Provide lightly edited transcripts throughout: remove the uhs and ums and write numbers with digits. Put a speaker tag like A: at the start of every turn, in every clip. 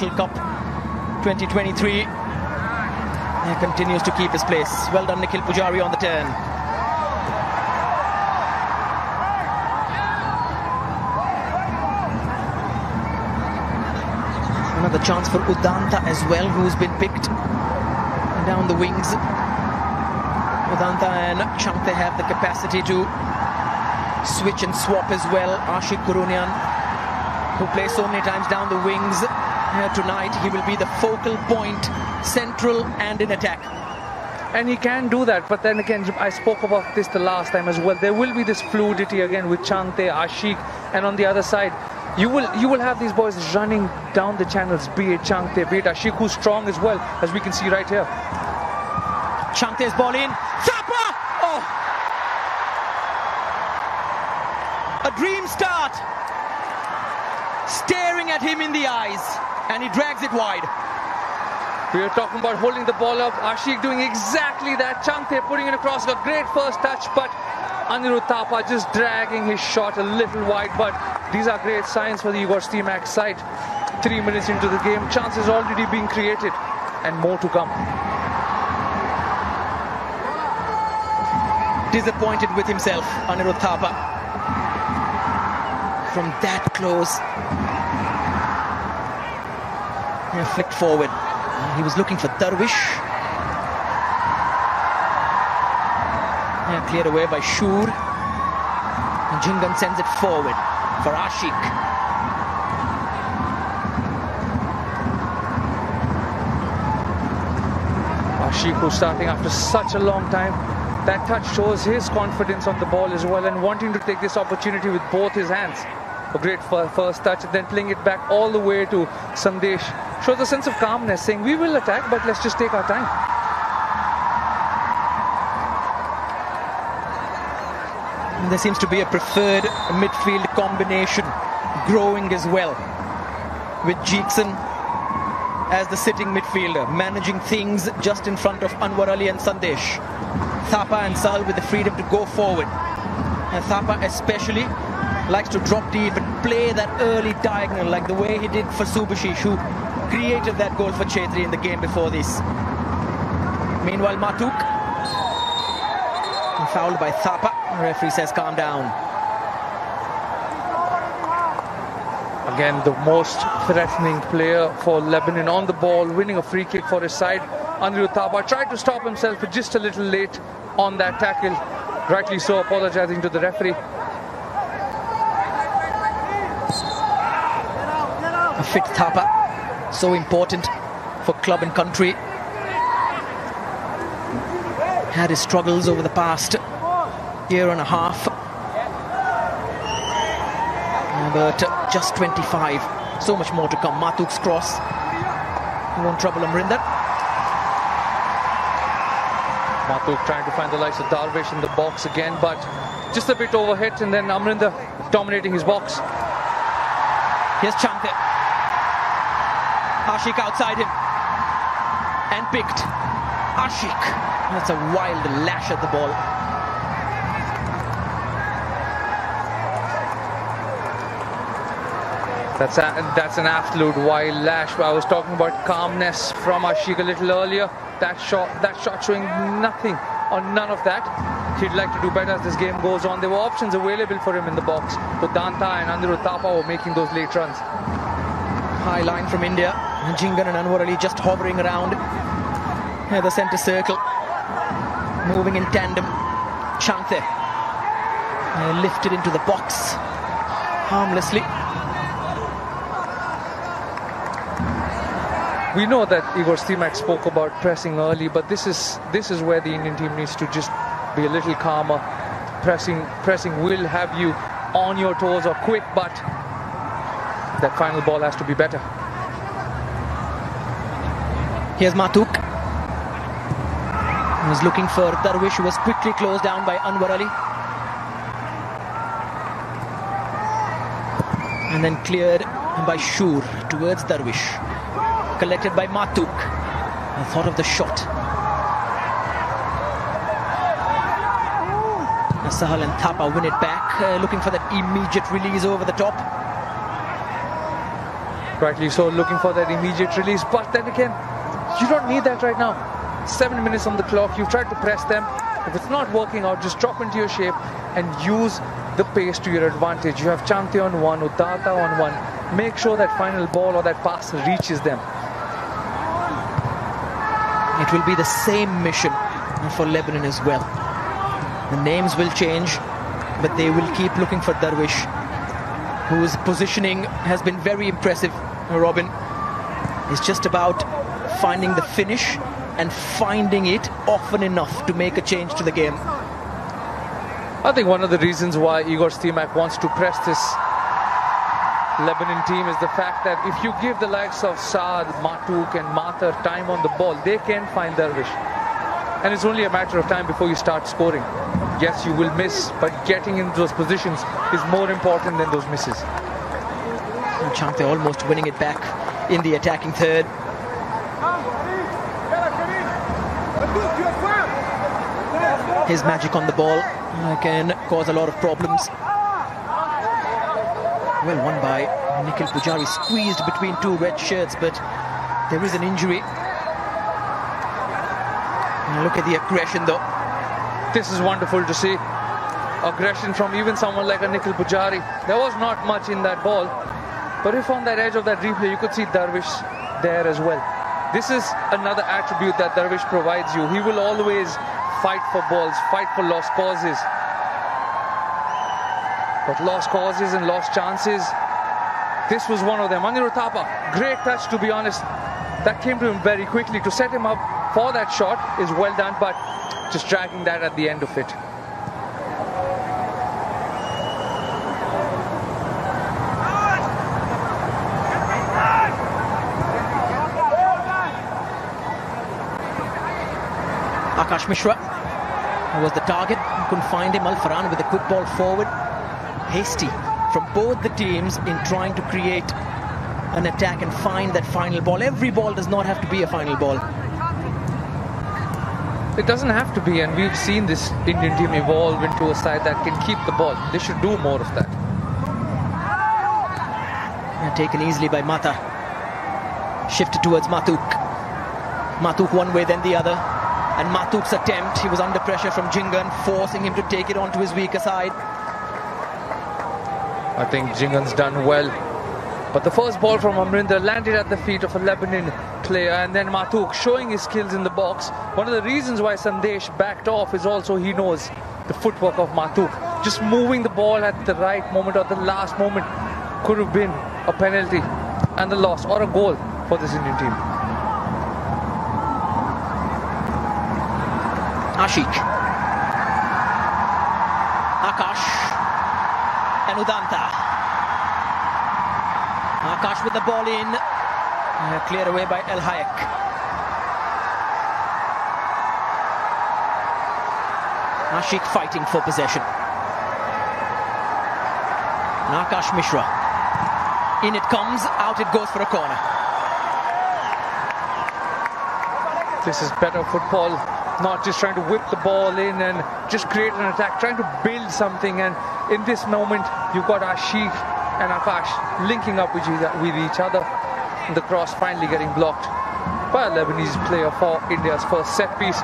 A: Intercontinental Cup 2023. He continues to keep his place. Well done, Nikhil Pujari on the turn. Another chance for Udanta as well, who's been picked down the wings. Udanta and Chante have the capacity to switch and swap as well. Ashik Gurunian, who plays so many times down the wings, tonight he will be the focal point, central and in attack.
B: And he can do that, but then again, I spoke about this the last time as well. There will be this fluidity again with Chante, Ashik, and on the other side, you will have these boys running down the channels, be it Chante, be it Ashik, who's strong as well, as we can see right here.
A: Chante's ball in. Thapa! Oh! A dream start. Staring at him in the eyes, and he drags it wide.
B: We are talking about holding the ball up. Ashik doing exactly that. Chante putting it across. A great first touch, but Anirudh Thapa just dragging his shot a little wide. But these are great signs for the Igor Stimac side. 3 minutes into the game, chances already being created, and more to come.
A: Disappointed with himself, Anirudh Thapa. From that close. Flicked forward. He was looking for Darvish. Cleared away by Shur. And Jingan sends it forward for Ashik.
B: Ashik, who's starting after such a long time. That touch shows his confidence on the ball as well, and wanting to take this opportunity with both his hands. A great first touch, and then playing it back all the way to Sandesh. Shows a sense of calmness, saying we will attack, but let's just take our time.
A: There seems to be a preferred midfield combination growing as well, with Jeekson as the sitting midfielder, managing things just in front of Anwar Ali and Sandesh. Thapa and Sahal with the freedom to go forward. And Thapa especially likes to drop deep and play that early diagonal, like the way he did for Subhashish, who created that goal for Chetri in the game before this. Meanwhile, Matuk, fouled by Thapa. The referee says calm down.
B: Again, the most threatening player for Lebanon on the ball, winning a free kick for his side. Anirudh Thapa tried to stop himself, but just a little late on that tackle. Rightly so, apologizing to the referee.
A: A fit Thapa, so important for club and country. Had his struggles over the past year and a half. But just 25. So much more to come. Matuk's cross. He won't trouble Amrinder.
B: Matuk trying to find the likes of Darvish in the box again, but just a bit overhit, and then Amrinder dominating his box.
A: Here's Chante. Ashik outside him. And picked. Ashik. That's a wild lash at the ball.
B: That's an absolute wild lash. I was talking about calmness from Ashik a little earlier. That shot showing nothing or none of that. He'd like to do better as this game goes on. There were options available for him in the box. Udanta and Anirudh Thapa were making those late runs.
A: High line from India. Jingan and Anwar Ali just hovering around the centre circle. Moving in tandem. Chante lifted into the box harmlessly.
B: We know that Igor Stimac spoke about pressing early, but this is where the Indian team needs to just be a little calmer. Pressing will have you on your toes or quick, but that final ball has to be better.
A: Here's Matuk. He was looking for Darvish, who was quickly closed down by Anwar Ali. And then cleared by Shur towards Darvish. Collected by Matuk. I thought of the shot. Sahal and Thapa win it back, looking for that immediate release over the top.
B: Rightly so, looking for that immediate release. But then again, you don't need that right now. 7 minutes on the clock. You've tried to press them. If it's not working out, just drop into your shape and use the pace to your advantage. You have Chante on one, Udata on one. Make sure that final ball or that pass reaches them.
A: It will be the same mission for Lebanon as well. The names will change, but they will keep looking for Darwish, whose positioning has been very impressive. Robin is just about finding the finish and finding it often enough to make a change to the game.
B: I think one of the reasons why Igor Stimac wants to press this Lebanon team is the fact that if you give the likes of Saad, Matuk and Mathar time on the ball, they can find Darwish. And it's only a matter of time before you start scoring. Yes, you will miss, but getting into those positions is more important than those misses.
A: Chante almost winning it back in the attacking third. His magic on the ball can cause a lot of problems. Well won by Nikhil Pujari, squeezed between two red shirts, but there is an injury. And look at the aggression though.
B: This is wonderful to see. Aggression from even someone like a Nikhil Pujari. There was not much in that ball, but if on that edge of that replay you could see Darwish there as well. This is another attribute that Darwish provides you. He will always fight for balls, fight for lost causes. But lost causes and lost chances, this was one of them. Anirudh Thapa, great touch to be honest. That came to him very quickly. To set him up for that shot is well done, but just dragging that at the end of it.
A: Akash Mishra was the target. Couldn't find him. Al Farhan with a quick ball forward. Hasty from both the teams in trying to create an attack and find that final ball. Every ball does not have to be a final ball.
B: It doesn't have to be, and we've seen this Indian team evolve into a side that can keep the ball. They should do more of that.
A: And taken easily by Mata. Shifted towards Matuk. Matuk one way, then the other. And Matuk's attempt, he was under pressure from Jingan, forcing him to take it onto his weaker side.
B: I think Jingan's done well. But the first ball from Amrinder landed at the feet of a Lebanon player, and then Matuk showing his skills in the box. One of the reasons why Sandesh backed off is also he knows the footwork of Matuk. Just moving the ball at the right moment or the last moment could have been a penalty and a loss or a goal for this Indian team.
A: Ashik. Akash. And Udanta. Akash with the ball in. Cleared away by El Hayek. Ashik fighting for possession. And Akash Mishra. In it comes, out it goes for a corner.
B: This is better football. Not just trying to whip the ball in and just create an attack, trying to build something. And in this moment, you've got Ashik and Akash linking up with each other. And the cross finally getting blocked by a Lebanese player for India's first set piece.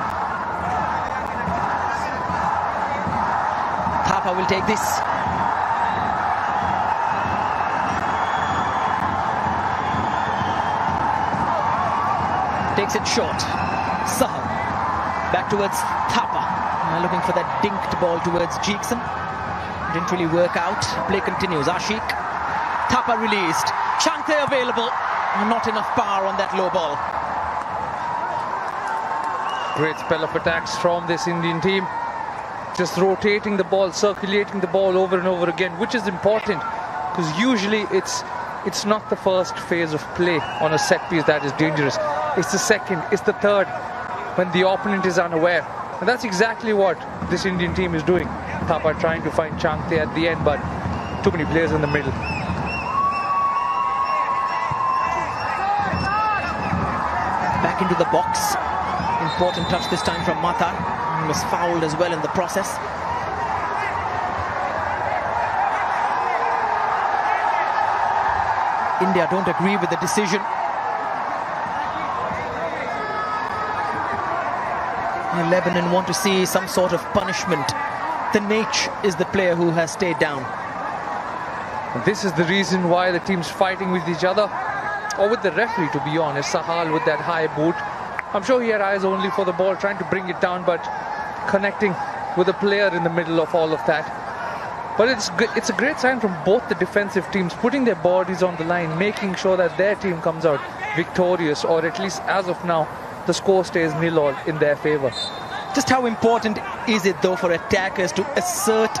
A: Thapa will take this. Takes it short. Sahal. Back towards Thapa. Looking for that dinked ball towards Jeekson. Didn't really work out. Play continues. Ashik. Thapa released. Chante available. Not enough power on that low ball.
B: Great spell of attacks from this Indian team. Just rotating the ball, circulating the ball over and over again, which is important because usually it's not the first phase of play on a set piece that is dangerous. It's the second, it's the third, when the opponent is unaware. And that's exactly what this Indian team is doing. Thapa trying to find Chante at the end, but too many players in the middle.
A: Back into the box. Important touch this time from Mata. He was fouled as well in the process. India don't agree with the decision. And Lebanon want to see some sort of punishment. Tanech is the player who has stayed down.
B: And this is the reason why the team's fighting with each other, or with the referee, to be honest. Sahal with that high boot. I'm sure he had eyes only for the ball, trying to bring it down, but connecting with a player in the middle of all of that. But it's a great sign from both the defensive teams, putting their bodies on the line, making sure that their team comes out victorious, or at least as of now, the score stays 0-all in their favour.
A: Just how important is it, though, for attackers to assert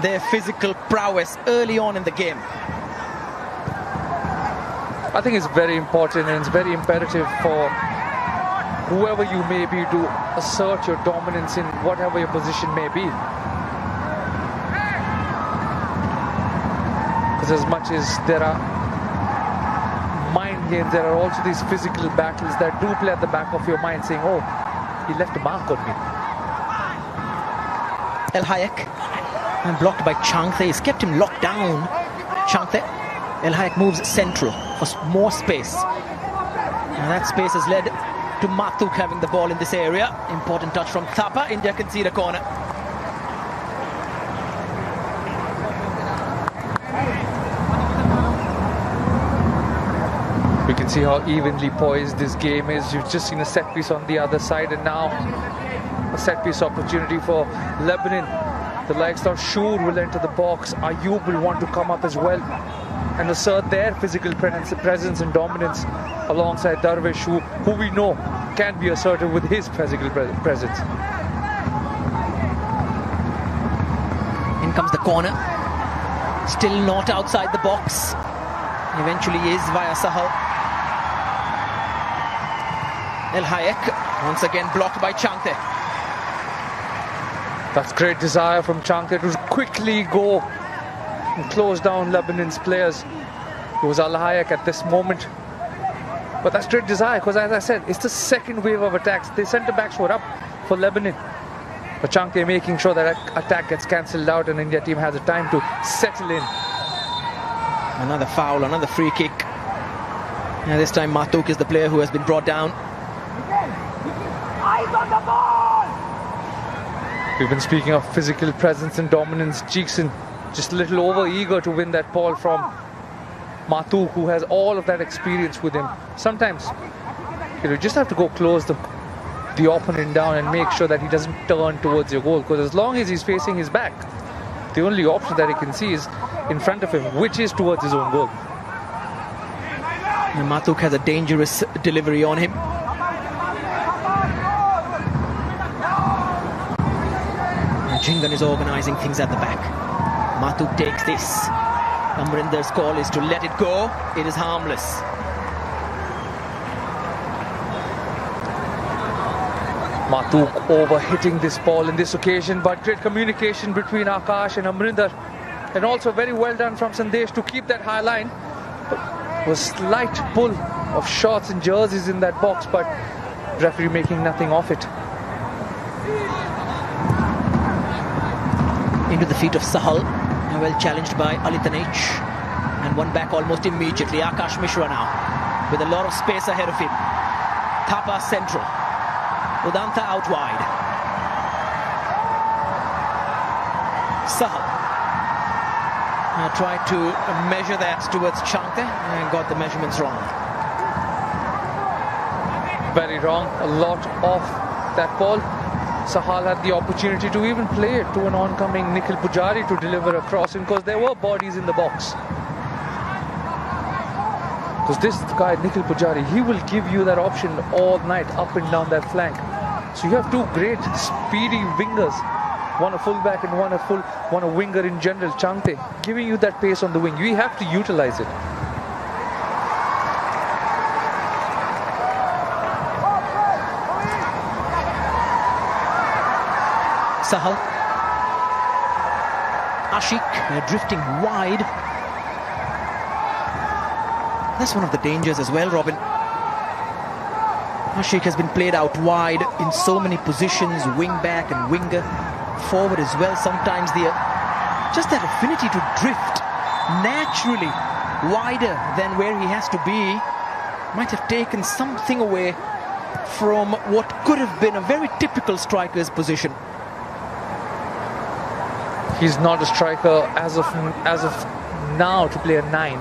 A: their physical prowess early on in the game?
B: I think it's very important, and it's very imperative for whoever you may be to assert your dominance in whatever your position may be. Because as much as there are mind games, there are also these physical battles that do play at the back of your mind, saying, oh, he left a mark on me.
A: El Hayek, and blocked by Changthe. He's kept him locked down. Changthe. El Hayek moves central for more space. And that space has led to Mathuk having the ball in this area. Important touch from Thapa. India concede a corner.
B: We can see how evenly poised this game is. You've just seen a set piece on the other side, and now a set piece opportunity for Lebanon. The likes of Shur will enter the box. Ayub will want to come up as well and assert their physical presence and dominance alongside Darvish, who we know can be assertive with his physical presence.
A: In comes the corner. Still not outside the box. Eventually is via Sahal. El Hayek once again blocked by Changthe.
B: That's great desire from Changthe to quickly go and close down Lebanon's players. It was Al Hayek at this moment. But that's great desire, because as I said, it's the second wave of attacks. The centre-backs were up for Lebanon. But Changthe making sure that attack gets cancelled out and India team has a time to settle in.
A: Another foul, another free kick. And this time Mathuk is the player who has been brought down.
C: Eyes on the ball!
B: We've been speaking of physical presence and dominance. Jeekson just a little over eager to win that ball from Mathuk, who has all of that experience with him. Sometimes you just have to go close the opponent down and make sure that he doesn't turn towards your goal, because as long as he's facing his back, the only option that he can see is in front of him, which is towards his own goal.
A: And Mathuk has a dangerous delivery on him. Jingan is organising things at the back. Mathuk takes this. Amrinder's call is to let it go. It is harmless.
B: Mathuk over-hitting this ball in this occasion, but great communication between Akash and Amrinder. And also very well done from Sandesh to keep that high line. It was slight pull of shots and jerseys in that box, but referee making nothing of it.
A: Into the feet of Sahal. Well challenged by Ali Tanech. And one back almost immediately. Akash Mishra now with a lot of space ahead of him. Thapa central. Udanta out wide. Sahal tried to measure that towards Changthe and got the measurements wrong.
B: Very wrong. A lot off that ball. Sahal had the opportunity to even play it to an oncoming Nikhil Pujari to deliver a crossing, because there were bodies in the box. Because this guy, Nikhil Pujari, he will give you that option all night, up and down that flank. So you have two great speedy wingers, one a fullback and one a winger in general, Changthe, giving you that pace on the wing. You have to utilize it.
A: Sahal. Ashik drifting wide. That's one of the dangers as well, Robin. Ashik has been played out wide in so many positions, wing back and winger, forward as well. Sometimes just that affinity to drift naturally wider than where he has to be, might have taken something away from what could have been a very typical striker's position.
B: He's not a striker as of now to play a 9,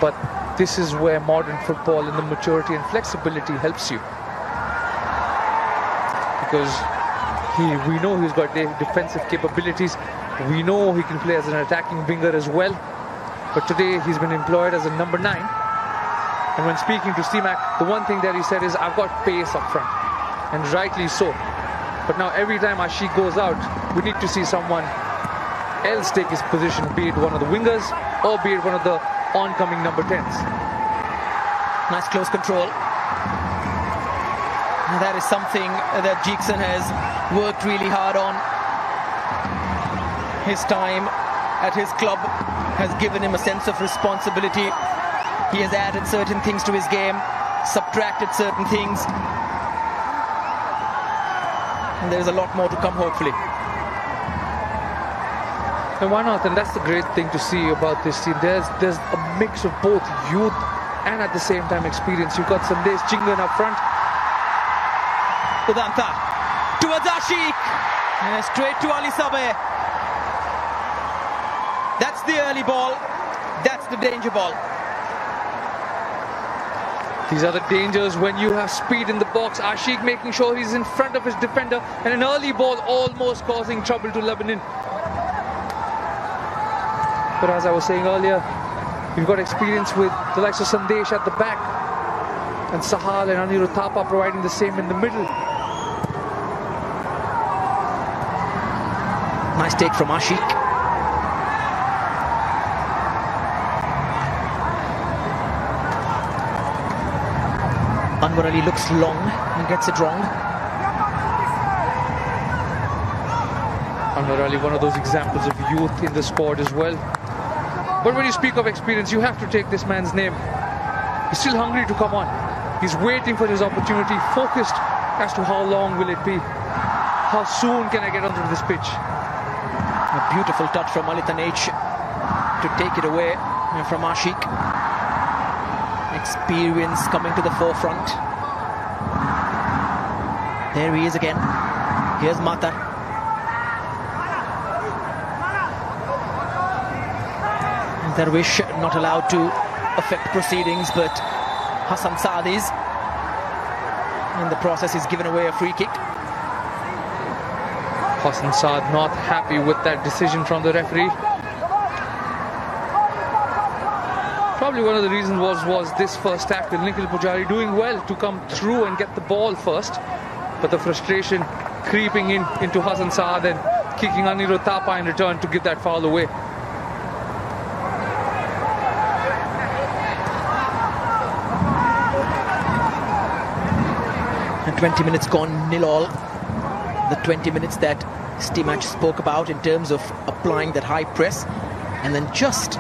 B: but this is where modern football and the maturity and flexibility helps you. Because we know he's got defensive capabilities. We know he can play as an attacking winger as well. But today he's been employed as a number 9. And when speaking to Stimac, the one thing that he said is, I've got pace up front. And rightly so. But now every time Ashiq goes out, we need to see someone else take his position, be it one of the wingers or be it one of the oncoming number 10s.
A: Nice close control. And that is something that Jeekson has worked really hard on. His time at his club has given him a sense of responsibility. He has added certain things to his game, subtracted certain things. And there's a lot more to come, hopefully.
B: And why not? And that's the great thing to see about this team. There's a mix of both youth and at the same time experience. You've got Sandesh Chingan up front.
A: Udanta towards Ashiq. And straight to Ali Sabeh. That's the early ball. That's the danger ball.
B: These are the dangers when you have speed in the box. Ashiq making sure he's in front of his defender, and an early ball almost causing trouble to Lebanon. But as I was saying earlier, you've got experience with the likes of Sandesh at the back, and Sahal and Anirudh Thapa providing the same in the middle.
A: Nice take from Ashiq. Anwar Ali looks long and gets it wrong.
B: Anwar Ali, one of those examples of youth in the squad as well. But when you speak of experience, you have to take this man's name. He's still hungry to come on. He's waiting for his opportunity, focused as to how long will it be. How soon can I get onto this pitch?
A: A beautiful touch from Multinational to take it away from Ashiq. Experience coming to the forefront. There he is again. Here's Mata. Darwish not allowed to affect proceedings, but Hassan Saadi's in the process is given away a free kick.
B: Hassan Saad not happy with that decision from the referee. Probably one of the reasons was this first tackle. Nikhil Pujari doing well to come through and get the ball first, but the frustration creeping into Hassan Saad and kicking Anirudh Thapa in return to give that foul away.
A: And 20 minutes gone, 0-0. The 20 minutes that Stimac spoke about in terms of applying that high press and then just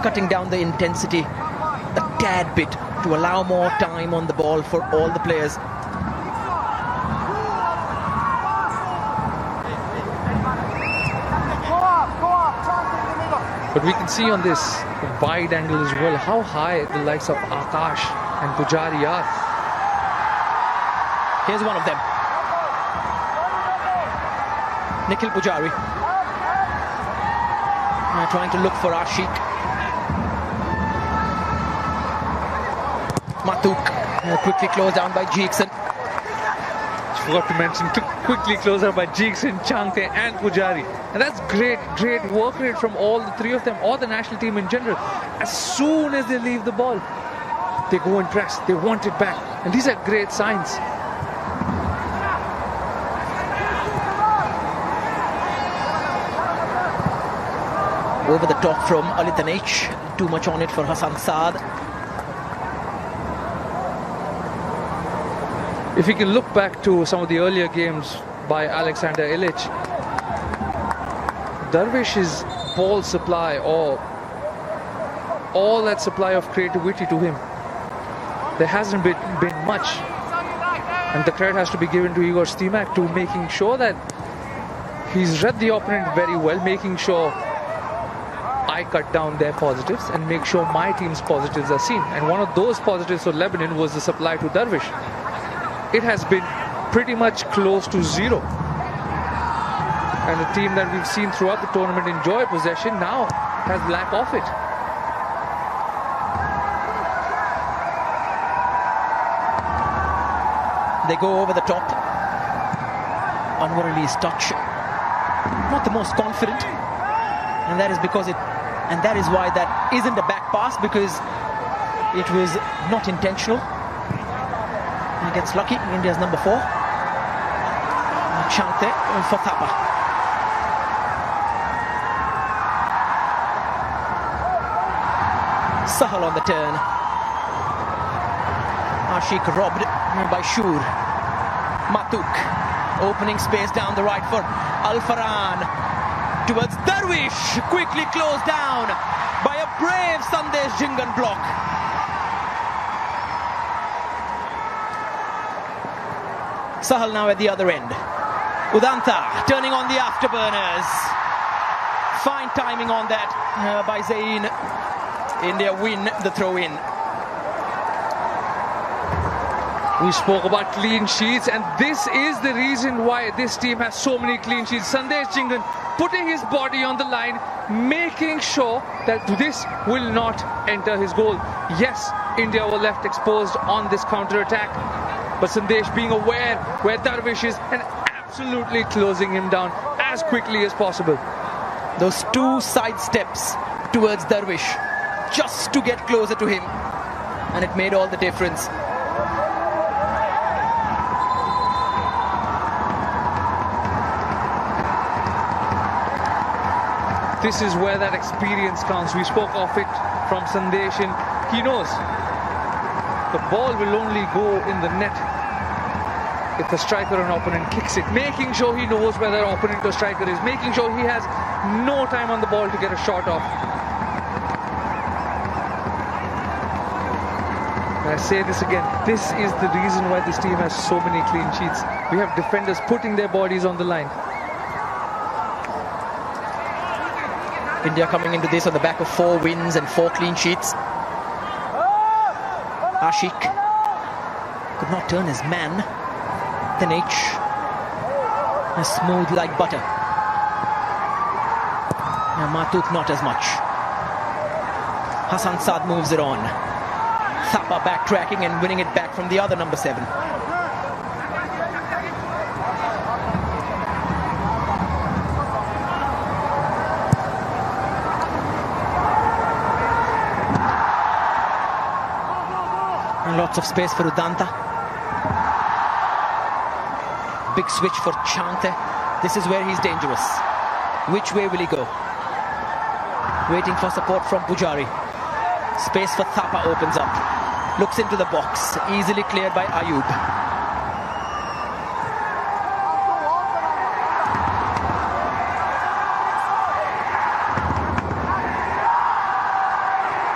A: cutting down the intensity a tad bit to allow more time on the ball for all the players.
B: But we can see on this wide angle as well how high the likes of Akash and Pujari are.
A: Here's one of them. Nikhil Pujari. Trying to look for Ashiq. Matuk. Quickly closed down by Jeekson.
B: Forgot to mention, quickly closed down by Jeekson, Changte and Pujari. And that's great work rate from all the three of them, or the national team in general. As soon as they leave the ball, they go and press. They want it back. And these are great signs.
A: Over the top from Alithanech. Too much on it for Hassan Saad.
B: If you can look back to some of the earlier games by Alexander Ilic, Darvish's ball supply, or all that supply of creativity to him, there hasn't been much. And the credit has to be given to Igor Stimac to making sure that he's read the opponent very well, making sure I cut down their positives and make sure my team's positives are seen. And one of those positives for Lebanon was the supply to Darvish. It has been pretty much close to zero. And the team that we've seen throughout the tournament enjoy possession now has lack of it.
A: They go over the top. Anwar Ali's touch, not the most confident, and that is because that is why that isn't a back pass, because it was not intentional. He gets lucky. India's number 4. Chante for Thapa. Sahal on the turn. Ashik robbed by Shur. Matuk opening space down the right for Al Farhan towards Darvish, quickly closed down by a brave Sandesh Jingan block. Sahal now at the other end. Udanta turning on the afterburners. Fine timing on that by Zain. India win the throw-in.
B: We spoke about clean sheets, and this is the reason why this team has so many clean sheets. Sandesh Jingan putting his body on the line, making sure that this will not enter his goal. Yes, India were left exposed on this counter-attack, but Sandesh being aware where Darvish is and absolutely closing him down as quickly as possible.
A: Those 2 side steps towards Darvish just to get closer to him, and it made all the difference.
B: This is where that experience counts. We spoke of it from Sandesh, and he knows the ball will only go in the net if the striker or opponent kicks it. Making sure he knows where the opponent or striker is, making sure he has no time on the ball to get a shot off. And I say this again, this is the reason why this team has so many clean sheets. We have defenders putting their bodies on the line.
A: India coming into this on the back of 4 wins and 4 clean sheets. Ashik could not turn his man. Then H, smooth like butter. Now Matuk not as much. Hassan Saad moves it on. Thapa backtracking and winning it back from the other number 7. Lots of space for Udanta. Big switch for Chante. This is where he's dangerous. Which way will he go? Waiting for support from Pujari. Space for Thapa opens up. Looks into the box. Easily cleared by Ayub.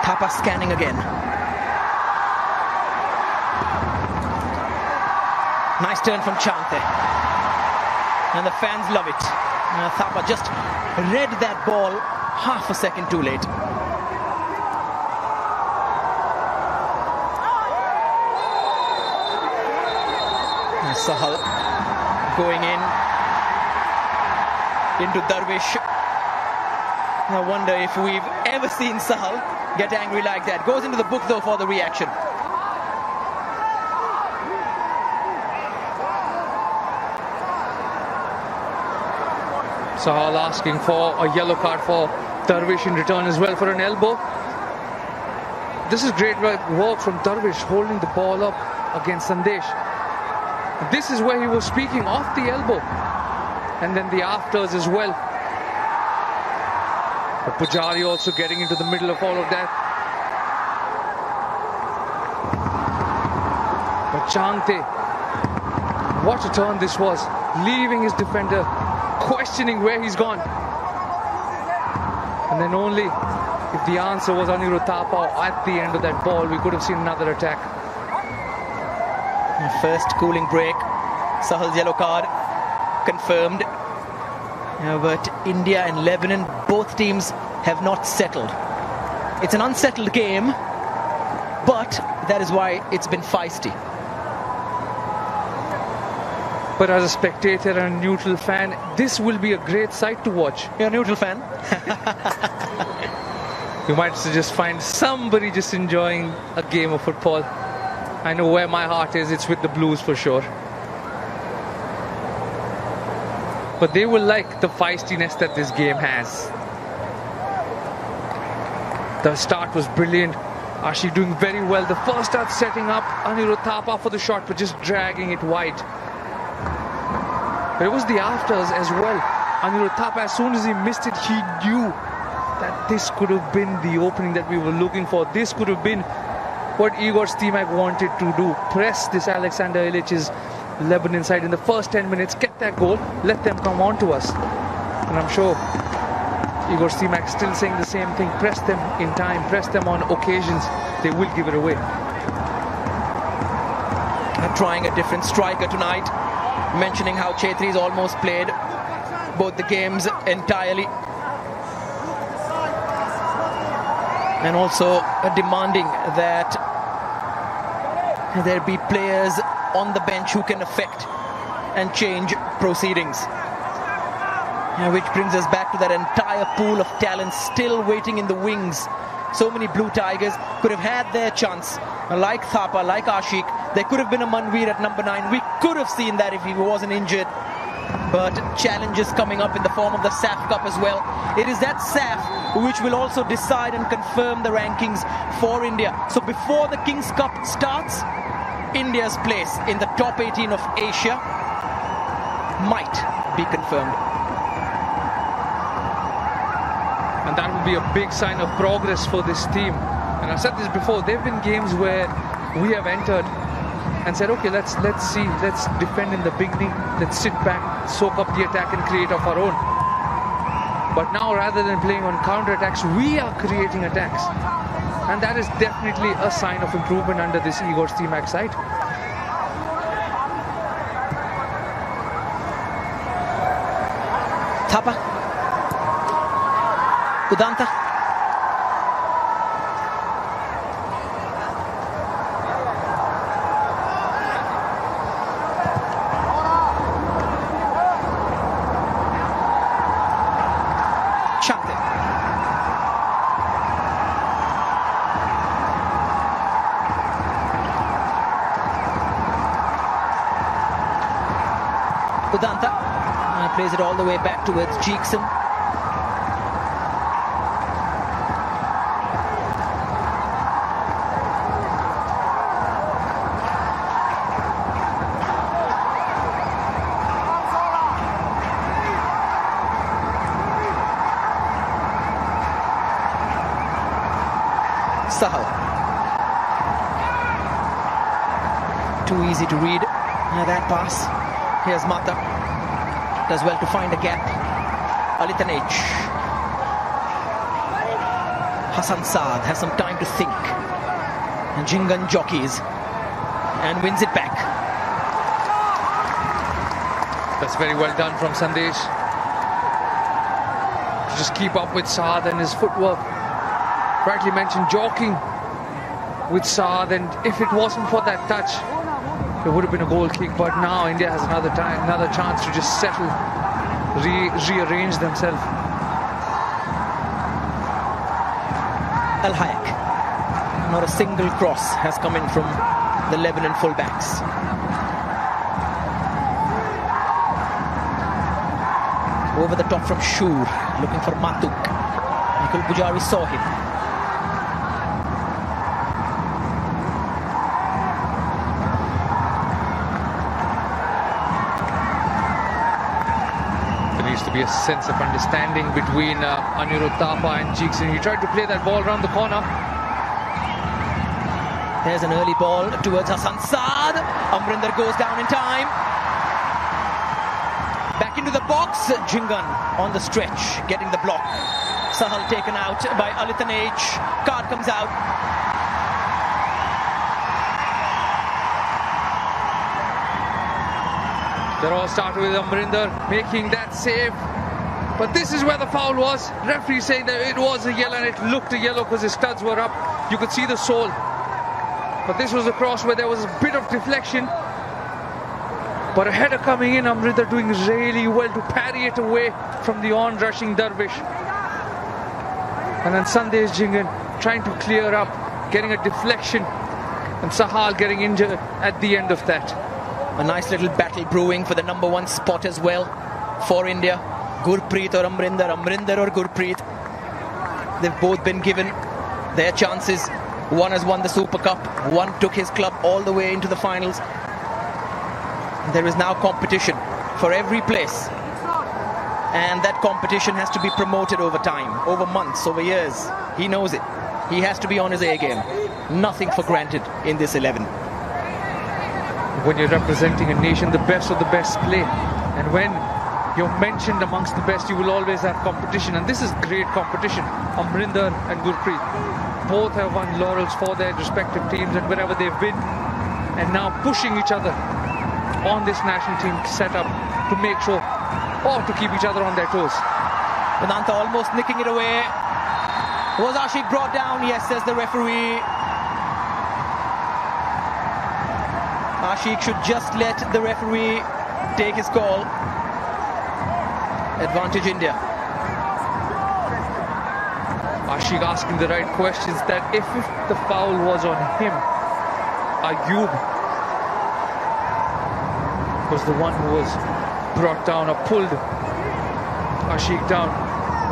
A: Thapa scanning again. Nice turn from Chante. And the fans love it. Thapa just read that ball half a second too late. And Sahal going into Darvish. I wonder if we've ever seen Sahal get angry like that. Goes into the book though for the reaction.
B: Sahal asking for a yellow card for Darvish in return as well for an elbow. This is great work from Darvish, holding the ball up against Sandesh. This is where he was speaking, off the elbow. And then the afters as well. But Pujari also getting into the middle of all of that. But Chante, what a turn this was. Leaving his defender, questioning where he's gone. And then only if the answer was Anirudh Thapa at the end of that ball, we could have seen another attack.
A: First cooling break. Sahal's yellow card confirmed. But India and Lebanon, both teams have not settled. It's an unsettled game, but that is why it's been feisty.
B: But as a spectator and a neutral fan, this will be a great sight to watch.
A: You're a neutral fan?
B: You might just find somebody just enjoying a game of football. I know where my heart is, it's with the Blues for sure. But they will like the feistiness that this game has. The start was brilliant. Ashik doing very well. The first start setting up Anirudh Thapa for the shot, but just dragging it wide. But it was the afters as well. Anirudh Thapa, as soon as he missed it, he knew that this could have been the opening that we were looking for. This could have been what Igor Stimac wanted to do. Press this Alexander Ilicich's Lebanon side in the first 10 minutes, get that goal, let them come on to us. And I'm sure Igor Stimac still saying the same thing. Press them in time, press them on occasions. They will give it away.
A: Trying a different striker tonight. Mentioning how Chetri's almost played both the games entirely. And also demanding that there be players on the bench who can affect and change proceedings. Which brings us back to that entire pool of talent still waiting in the wings. So many Blue Tigers could have had their chance. Like Thapa, like Ashik, there could have been a Manveer at number 9. We could have seen that if he wasn't injured. But challenges coming up in the form of the SAF Cup as well. It is that SAF which will also decide and confirm the rankings for India. So before the King's Cup starts, India's place in the top 18 of Asia might be confirmed.
B: And that will be a big sign of progress for this team. And I've said this before, there have been games where we have entered and said, okay, let's see, let's defend in the beginning, let's sit back, soak up the attack and create of our own. But now, rather than playing on counter-attacks, we are creating attacks. And that is definitely a sign of improvement under this Igor Stimac side.
A: Thapa. Udanta. Chante. Udanta plays it all the way back towards Jeekson. Sahal. Too easy to read that pass. Here's Mata. Does well to find a gap. Alitanage. Hassan Saad has some time to think. And Jingan jockeys and wins it back.
B: That's very well done from Sandesh. To just keep up with Saad and his footwork. Rightly mentioned, jockeying with Saad, and if it wasn't for that touch, it would have been a goal kick. But now India has another chance to just settle, rearrange themselves.
A: Al Hayek. Not a single cross has come in from the Lebanon fullbacks. Over the top from Shur, looking for Matuk. Michael Pujari saw him.
B: To be a sense of understanding between Anirudh Thapa and Jeekson. He tried to play that ball around the corner.
A: There's an early ball towards Hassan Saad. Amrinder goes down in time. Back into the box. Jingan on the stretch, getting the block. Sahal taken out by Alitanage. Card comes out.
B: They're all started with Amrinder making that save. But this is where the foul was. Referee saying that it was a yellow, and it looked a yellow because his studs were up. You could see the sole. But this was a cross where there was a bit of deflection. But a header coming in, Amrinder doing really well to parry it away from the on-rushing Dervish. And then Sandesh Jingan trying to clear up, getting a deflection, and Sahal getting injured at the end of that.
A: A nice little battle brewing for the #1 spot as well for India. Gurpreet or Amrinder, Amrinder or Gurpreet. They've both been given their chances. One has won the Super Cup, one took his club all the way into the finals. There is now competition for every place, and that competition has to be promoted over time, over months, over years. He knows it. He has to be on his A game. Nothing for granted in this 11.
B: When you're representing a nation, the best of the best play, and when you're mentioned amongst the best, you will always have competition, and this is great competition. Amrinder and Gurpreet both have won laurels for their respective teams and wherever they've been, and now pushing each other on this national team setup to make sure, or to keep each other on their toes.
A: Vedanta almost nicking it away. Was Ashiq brought down? Yes, says the referee. Ashiq should just let the referee take his call. Advantage India.
B: Ashiq asking the right questions, that if the foul was on him, Ayub was the one who was brought down or pulled Ashiq down.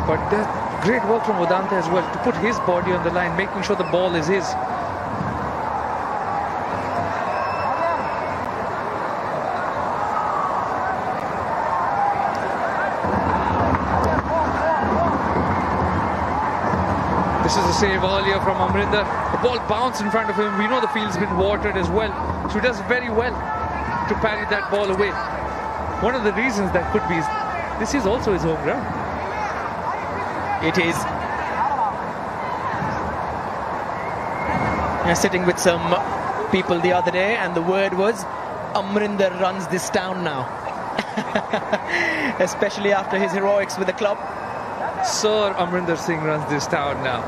B: But great work from Vedanta as well to put his body on the line, making sure the ball is his. This is a save earlier from Amrinder. The ball bounced in front of him. We know the field's been watered as well, so he does very well to parry that ball away. One of the reasons that could be is this is also his home ground.
A: It is. I was sitting with some people the other day, and the word was Amrinder runs this town now. Especially after his heroics with the club.
B: Sir Amrinder Singh runs this town now.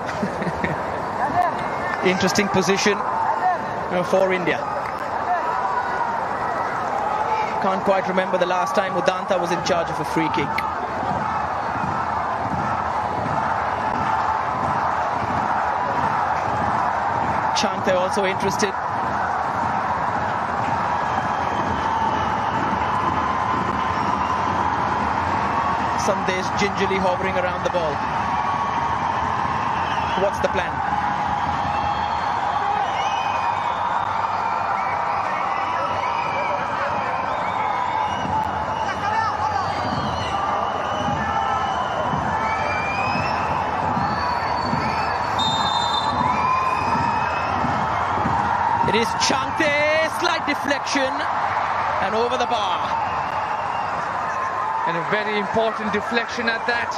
A: Interesting position for India. Can't quite remember the last time Vedanta was in charge of a free kick. Chante also interested. Sandesh gingerly hovering around the ball. What's the plan? It is Chante, slight deflection, and over the bar.
B: And a very important deflection at that.